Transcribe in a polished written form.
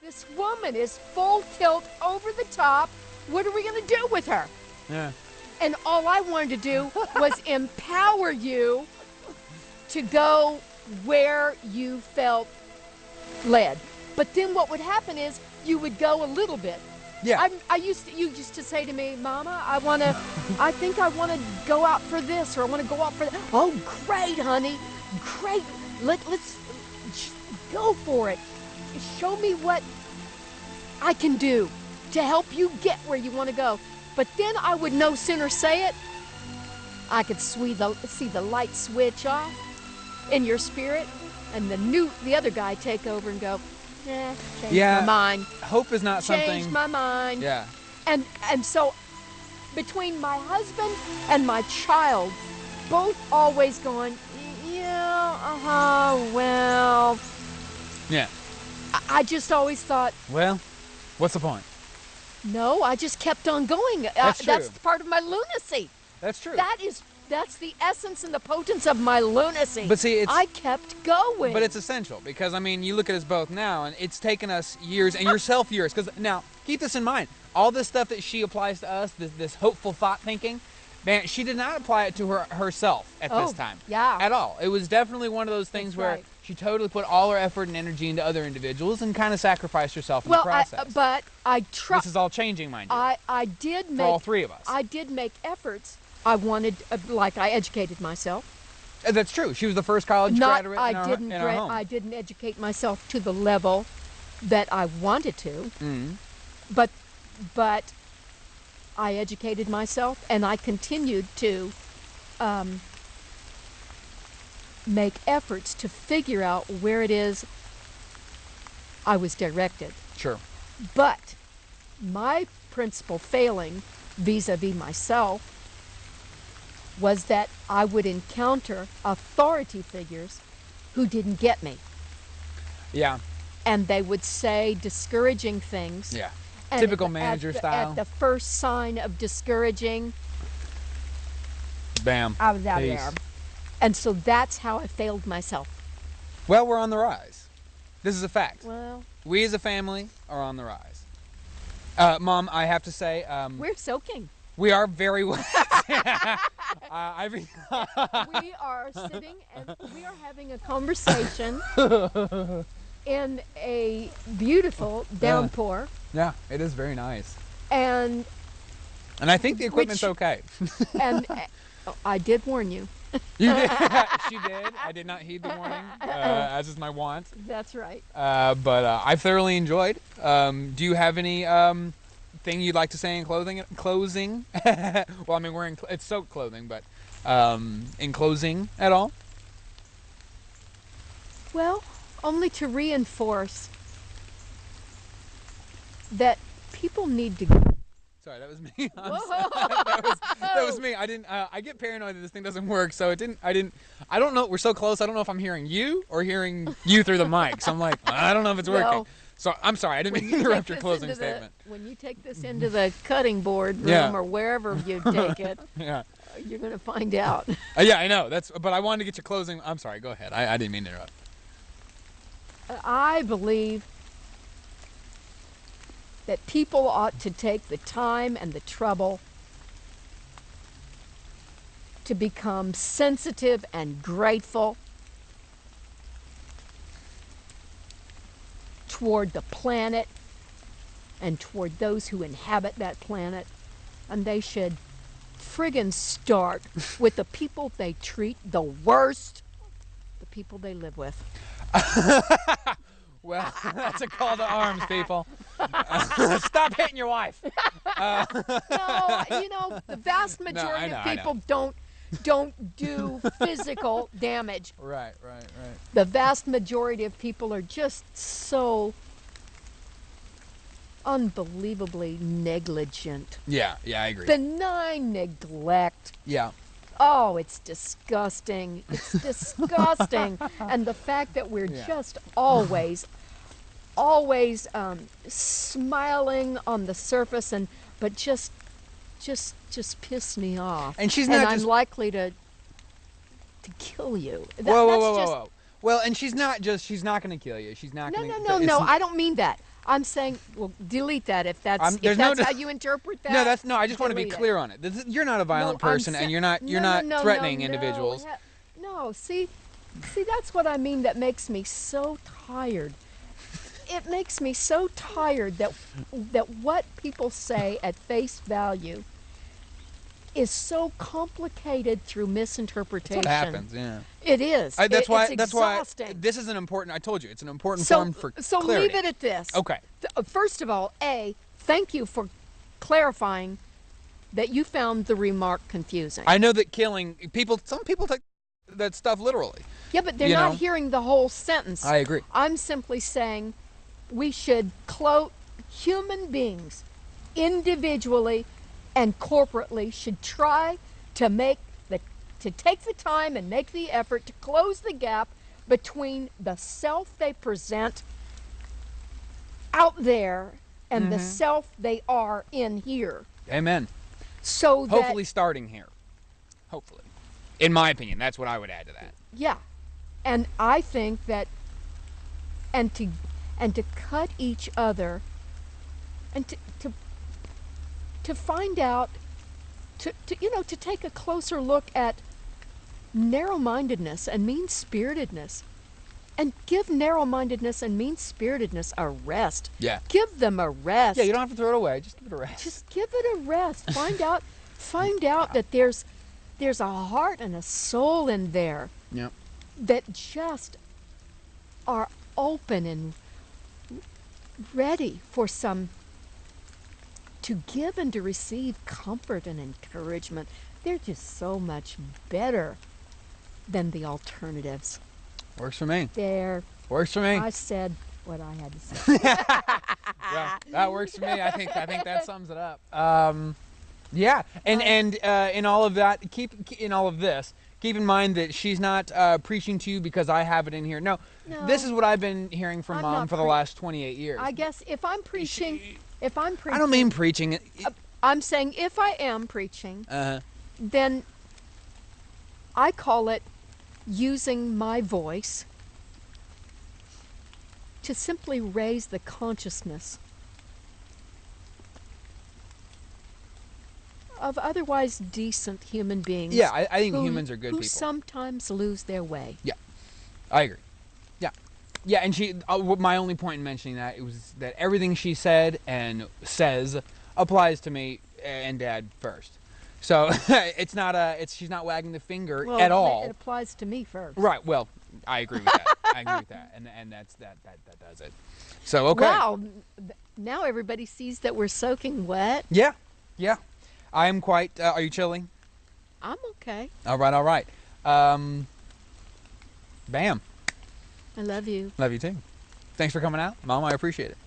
This woman is full tilt, over the top. What are we going to do with her? Yeah. And all I wanted to do was empower you to go where you felt led. But then what would happen is you would go a little bit. Yeah. You used to say to me, Mama, I think I want to go out for this, or I want to go out for that. Oh, great, honey. Great. Let's go for it. Show me what I can do to help you get where you want to go. But then I would no sooner say it, I could see the light switch off in your spirit, and the other guy take over and go, change my mind. Hope is not something. Change my mind. Yeah. And so between my husband and my child, both always going, well. Yeah. I just always thought, well, what's the point? No, I just kept on going. That's true. That's part of my lunacy. That's true. That's the essence and the potence of my lunacy. But see, I kept going. But it's essential because, I mean, you look at us both now, and it's taken us years, and yourself years. Because now, keep this in mind. All this stuff that she applies to us, this hopeful thought thinking, man, she did not apply it to herself at this time. Yeah. At all. It was definitely one of those things where she totally put all her effort and energy into other individuals and kind of sacrificed herself in the process. But I trust. This is all changing, mind you. I did make. For all three of us. I did make efforts. I wanted, I educated myself. That's true. She was the first college graduate in our home. I didn't educate myself to the level that I wanted to. Mm-hmm. But I educated myself, and I continued to make efforts to figure out where it is I was directed. Sure. But my principal failing vis-a-vis myself was that I would encounter authority figures who didn't get me. Yeah. And they would say discouraging things. Yeah. And typical manager style. At the first sign of discouraging, bam, I was out Peace. there. And so that's how I failed myself. Well, we're on the rise. This is a fact. Well, we as a family are on the rise. Mom, I have to say, we're soaking. We are very well. We are sitting and we are having a conversation in a beautiful downpour. Yeah, it is very nice. And I think the equipment's okay. And I did warn you. You did. She did. I did not heed the warning, as is my wont. That's right. But I thoroughly enjoyed. Do you have any thing you'd like to say in closing? Well, I mean, it's soaked clothing, but in closing at all? Well, only to reinforce that people need to. Sorry, that was me. that was me. I get paranoid that this thing doesn't work, so I don't know. We're so close. I don't know if I'm hearing you or hearing you through the mic. So I'm like, I don't know if it's working. So I'm sorry. I didn't mean to interrupt your closing statement. When you take this into the cutting board room or wherever you take it, you're going to find out. Yeah, I know. But I wanted to get your closing. I'm sorry. Go ahead. I didn't mean to interrupt. I believe that people ought to take the time and the trouble to become sensitive and grateful toward the planet and toward those who inhabit that planet. And they should friggin' start with the people they treat the worst, the people they live with. Well, that's a call to arms, people. Stop hitting your wife. No, the vast majority of people don't do physical damage. Right. The vast majority of people are just so unbelievably negligent. Yeah, I agree. Benign neglect. Yeah. Oh, it's disgusting. It's disgusting. And the fact that we're just always smiling on the surface, but just piss me off. And she's not. I'm likely to kill you. Whoa. Well, and she's not going to kill you. She's not going to. No. I don't mean that. I'm saying, well, delete that if that's there's no how you interpret that. No, I just want to be delete it. clear on it. You're not a violent person, and you're not threatening individuals. No, see, that's what I mean. That makes me so tired. It makes me so tired that what people say at face value is so complicated through misinterpretation. That's what happens. Yeah. It is. That's why. It's exhausting. This is an important. I told you, it's an important form for So clarity. leave it at this. Okay. First of all, thank you for clarifying that you found the remark confusing. I know that some people take that stuff literally. Yeah, but they're not hearing the whole sentence. I agree. I'm simply saying we should clothe human beings individually and corporately should try to take the time and make the effort to close the gap between the self they present out there and the self they are in here. Amen. So hopefully starting here. Hopefully. In my opinion, that's what I would add to that. Yeah. And I think that and to cut each other and to find out to take a closer look at narrow-mindedness and mean-spiritedness and give narrow-mindedness and mean-spiritedness a rest. Yeah. Give them a rest. Yeah, you don't have to throw it away. Just give it a rest. Just give it a rest. Find out that there's a heart and a soul in there. Yep. That just are open and ready for to give and to receive comfort and encouragement. They're just so much better than the alternatives. Works for me. Works for me. I said what I had to say. Well, that works for me. I think that sums it up. Yeah, and in all of that, keep in mind that she's not preaching to you because I have it in here. No, this is what I've been hearing from Mom for the last 28 years. I guess if I'm preaching, I don't mean preaching. I'm saying if I am preaching, then I call it using my voice to simply raise the consciousness of otherwise decent human beings. Yeah, I think humans are good who people. Sometimes lose their way. Yeah, I agree. Yeah, and she. My only point in mentioning that was that everything she said and says applies to me and Dad first. So it's not she's not wagging the finger at all. It applies to me first. Right. Well, I agree with that. And that does it. So okay. Wow. Now everybody sees that we're soaking wet. Yeah. I am quite. Are you chilling? I'm okay. All right. Bam. I love you. Love you too. Thanks for coming out, Mom. I appreciate it.